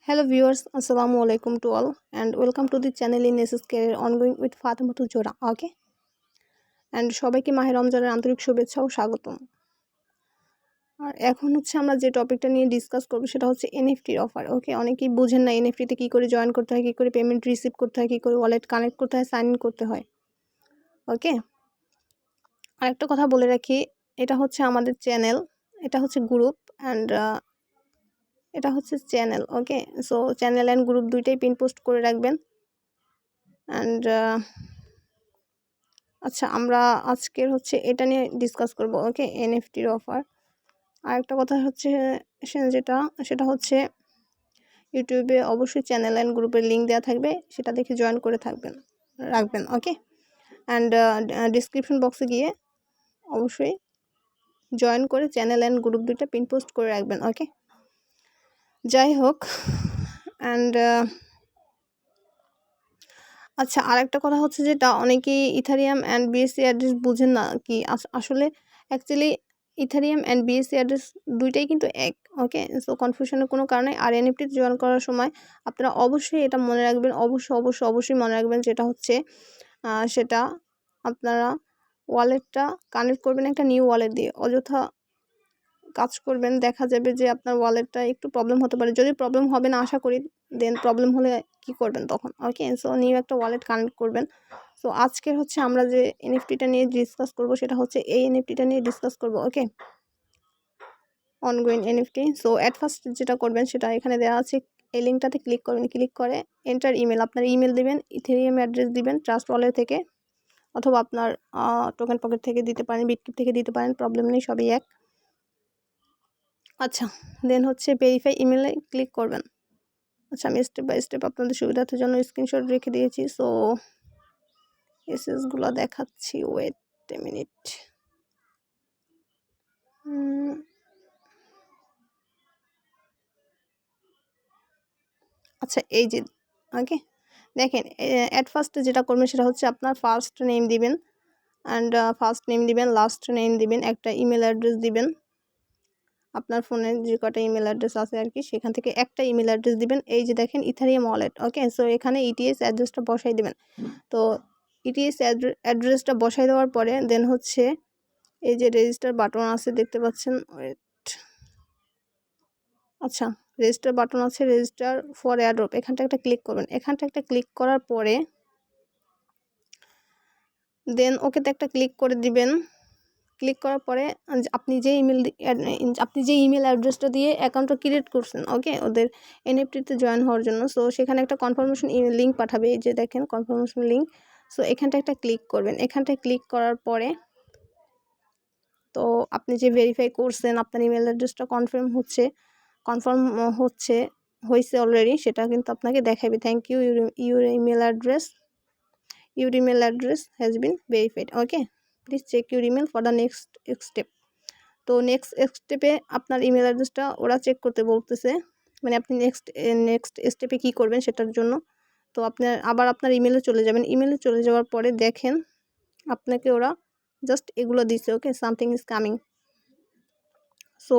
Hello viewers, Assalamu alaikum to all and welcome to the channel in SS Career Ongoing with Fatimatu Jora. Okay, and সবাইকে মাহে রমজানের আন্তরিক শুভেচ্ছা ও স্বাগতম। আর এখন হচ্ছে আমরা যে টপিকটা নিয়ে ডিসকাস করব সেটা হচ্ছে এনএফটি এর অফার। ওকে, অনেকেই বুঝেন না এনএফটি তে কি করে জয়েন করতে হয়, কি করে পেমেন্ট রিসিভ করতে হয়, কি করে ওয়ালেট কানেক্ট করতে হয়, সাইন ইন করতে হয়। ওকে, আর একটা কথা বলে রাখি, এটা হচ্ছে আমাদের চ্যানেল, এটা হচ্ছে গ্রুপ অ্যান্ড এটা হচ্ছে channel. Okay, so channel and group দুইটাই পিন পোস্ট করে রাখবেন। অ্যান্ড আচ্ছা, আমরা আজকের হচ্ছে এটা নিয়ে ডিসকাস করব। ওকে, এনএফটির অফার। আর একটা কথা হচ্ছে সেটা হচ্ছে ইউটিউবে অবশ্যই চ্যানেল অ্যান্ড গ্রুপের লিঙ্ক দেওয়া থাকবে, সেটা দেখে জয়েন করে রাখবেন। ওকে, অ্যান্ড ডিসক্রিপশন বক্সে গিয়ে অবশ্যই জয়েন করে চ্যানেল অ্যান্ড গ্রুপ দুইটা পিন পোস্ট করে রাখবেন। ওকে, যাই হোক, অ্যান্ড আচ্ছা, আর একটা কথা হচ্ছে যেটা অনেকেই ইথারিয়াম অ্যান্ড বিএসসি অ্যাড্রেস বুঝেন না কি আসলে actually Ethereum and BSc address দুইটাই কিন্তু এক। ওকে, সো কনফিউশনের কোনো কারণে। আর এনএফটিতে জয়েন করার সময় আপনারা অবশ্যই এটা মনে রাখবেন, অবশ্যই মনে রাখবেন, যেটা হচ্ছে সেটা আপনারা ওয়ালেটটা কানেক্ট করবেন একটা নিউ ওয়ালেট দিয়ে। অযথা কাজ করবেন, দেখা যাবে যে আপনার ওয়ালেটটা একটু প্রবলেম হতে পারে। যদি প্রবলেম হবে না আশা করি, দেন প্রবলেম হলে কি করবেন তখন? ওকে, সো নিউ একটা ওয়ালেট কানেক্ট করবেন। সো আজকের হচ্ছে আমরা যে এনএফটিটা নিয়ে ডিসকাস করব সেটা হচ্ছে এই এনএফটিটা নিয়ে ডিসকাস করব। Okay, ongoing NFT. So at first যেটা করবেন সেটা এখানে দেওয়া আছে, এই লিঙ্কটাতে ক্লিক করবেন। ক্লিক করে এন্টার ইমেল, আপনার ইমেল দিবেন, ইথেরিয়াম অ্যাড্রেস দিবেন ট্রাস্ট ওয়ালেট থেকে, অথবা আপনার টোকেন পকেট থেকে দিতে পারেন, বিটকিপ থেকে দিতে পারেন, প্রবলেম নেই, সবই এক। আচ্ছা, দেন হচ্ছে ভেরিফাই ইমেলে ক্লিক করবেন। আচ্ছা, আমি স্টেপ বাই স্টেপ আপনাদের সুবিধার্থের জন্য স্ক্রিনশট রেখে দিয়েছি। সো এসএসগুলো দেখাচ্ছি, ওয়েট এ মিনিট। আচ্ছা, এই যে ওকে, দেখেন অ্যাট ফার্স্ট যেটা করবেন সেটা হচ্ছে আপনার ফার্স্ট নেম দিবেন, অ্যান্ড ফার্স্ট নেম দিবেন, লাস্ট নেম দিবেন, একটা ইমেল অ্যাড্রেস দিবেন, আপনার ফোনে যে কটা ইমেল অ্যাড্রেস আছে আর কি সেখান থেকে একটা ইমেল অ্যাড্রেস দিবেন। এই যে দেখেন ইথারিয়াম ওয়ালেট। ওকে, সো এখানে ইটিএস অ্যাড্রেসটা বসাই দিবেন। তো ইটিএস অ্যাড্রেসটা বসাই দেওয়ার পরে দেন হচ্ছে এই যে রেজিস্টার বাটন আছে দেখতে পাচ্ছেন, ওয়েট, আচ্ছা, রেজিস্টার বাটন আছে, রেজিস্টার ফর এয়ারড্রপ, এখানটা একটা ক্লিক করবেন। এখানটা একটা ক্লিক করার পরে দেন ওকেতে একটা ক্লিক করে দিবেন। ক্লিক করার পরে আপনি যে ইমেল অ্যাড্রেসটা দিয়ে অ্যাকাউন্টটা ক্রিয়েট করছেন, ওকে, ওদের এনএফটিতে জয়েন হওয়ার জন্য, সো সেখানে একটা কনফার্মেশন লিঙ্ক পাঠাবে। এই যে দেখেন কনফার্মেশন লিঙ্ক। সো এখানটা একটা ক্লিক করবেন। এখানটায় ক্লিক করার পরে তো আপনি যে ভেরিফাই করছেন আপনার ইমেল অ্যাড্রেসটা হয়েছে অলরেডি, সেটা কিন্তু আপনাকে দেখাবে। Thank you, your email address has been verified. Okay, please check your email for the next step. তো নেক্সট স্টেপে আপনার ইমেল অ্যাড্রেসটা ওরা চেক করতে বলতেছে, মানে আপনি নেক্সট স্টেপে কী করবেন সেটার জন্য। তো আপনার ইমেলে চলে যাবেন। ইমেলে চলে যাওয়ার পরে দেখেন আপনাকে ওরা জাস্ট এগুলো দিছে। ওকে, সামথিং ইজ কামিং। সো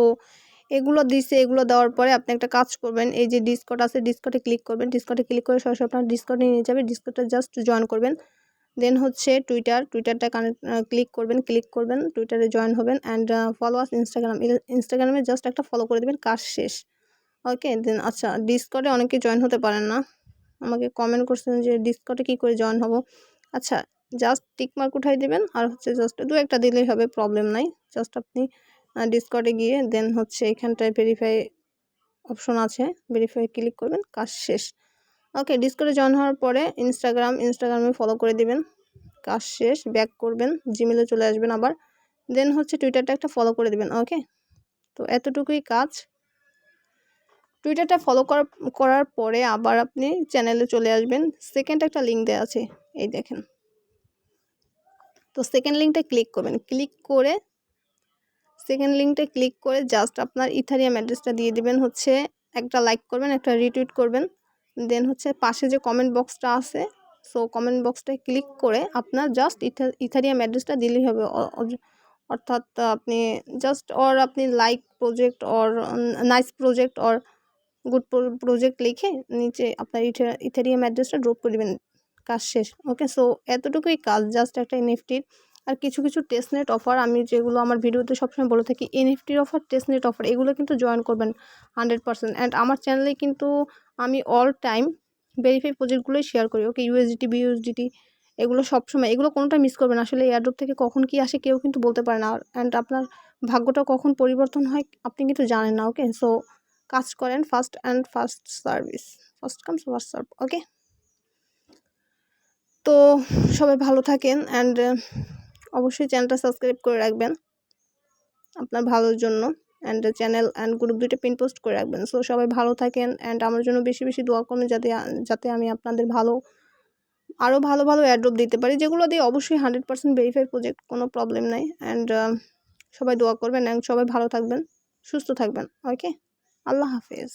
এগুলো দেওয়ার পরে আপনি একটা কাজ করবেন, এই যে ডিসকর্ড আছে, ডিসকর্ডে ক্লিক করবেন। ডিসকর্ডে ক্লিক করে সরাসরি আপনার ডিসকর্ডে নিয়ে যাবে। ডিসকর্ডটা জাস্ট জয়েন করবেন। দেন হচ্ছে টুইটারটা ক্লিক করবেন, টুইটারে জয়েন হবেন। অ্যান্ড ফলো আস ইনস্টাগ্রামে জাস্ট একটা ফলো করে দেবেন, কাজ শেষ। ওকে, দেন আচ্ছা, ডিসকর্ডে অনেকে জয়েন হতে পারেন না, আমাকে কমেন্ট করছেন যে ডিসকর্ডে কী করে জয়েন হব। আচ্ছা, জাস্ট টিকমার্ক উঠাই দেবেন, আর হচ্ছে জাস্ট দু একটা দিলেই হবে, প্রবলেম নাই। জাস্ট আপনি ডিসকর্ডে গিয়ে দেন হচ্ছে এখানটায় ভেরিফাই অপশন আছে, ভেরিফাই ক্লিক করবেন, কাজ শেষ। ওকে, ডিসকর্ডে জয়েন হওয়ার পরে ইনস্টাগ্রামে ফলো করে দিবেন, কাজ শেষ। ব্যাক করবেন, জিমেলে চলে আসবেন আবার। দেন হচ্ছে টুইটারটা একটা ফলো করে দিবেন। ওকে, তো এতটুকুই কাজ। টুইটারটা ফলো করার পরে আবার আপনি চ্যানেলে চলে আসবেন। সেকেন্ড একটা লিঙ্ক দেওয়া আছে, এই দেখেন। তো সেকেন্ড লিঙ্কটা ক্লিক করবেন। সেকেন্ড লিঙ্কটা ক্লিক করে জাস্ট আপনার ইথারিয়াম অ্যাড্রেসটা দিয়ে দিবেন। হচ্ছে একটা লাইক করবেন, একটা রিটুইট করবেন। দেন হচ্ছে পাশে যে কমেন্ট বক্সটা আছে, সো কমেন্ট বক্সটায় ক্লিক করে আপনার জাস্ট ইথারিয়াম অ্যাড্রেসটা দিলেই হবে। অর্থাৎ আপনি জাস্ট আপনি like project or nice project or good project লিখে নিচে আপনার ইথেরিয়াম অ্যাড্রেসটা ড্রপ করে দেবেন, কাজ শেষ। ওকে, সো এতটুকুই কাজ, জাস্ট একটা এনএফটির। আর কিছু কিছু টেস্টনেট অফার আমি যেগুলো আমার ভিডিওতে সবসময় বলে থাকি, এনএফটির অফার, টেস্টনেট অফার, এগুলো কিন্তু জয়েন করবেন 100%। অ্যান্ড আমার চ্যানেলে কিন্তু আমি অল টাইম ভেরিফাই প্রজেক্টগুলোই শেয়ার করি। ওকে, ইউএসডিটি, বিইউএসডিটি, এগুলো সবসময়, এগুলো কোনোটা মিস করবেন। আসলে এয়ারড্রপ থেকে কখন কি আসে কেউ কিন্তু বলতে পারে না, অ্যান্ড আপনার ভাগ্যটা কখন পরিবর্তন হয় আপনি কিন্তু জানেন না। ওকে, সো কাজ করেন, first service, first come first serve. Okay, তো সবাই ভালো থাকেন, অ্যান্ড অবশ্যই চ্যানেলটা সাবস্ক্রাইব করে রাখবেন আপনার ভালোর জন্য, অ্যান্ড চ্যানেল অ্যান্ড গ্রুপ দুইটা পিন পোস্ট করে রাখবেন। সো সবাই ভালো থাকেন, অ্যান্ড আমার জন্য বেশি বেশি দোয়া করবেন যাতে আমি আপনাদের আরও ভালো ভালো এয়ারড্রপ দিতে পারি, যেগুলো দিয়ে অবশ্যই 100% ভেরিফাই প্রজেক্ট, কোনো প্রবলেম নাই। অ্যান্ড সবাই দোয়া করবেন, অ্যান্ড সবাই ভালো থাকবেন, সুস্থ থাকবেন। ওকে, আল্লাহ হাফেজ।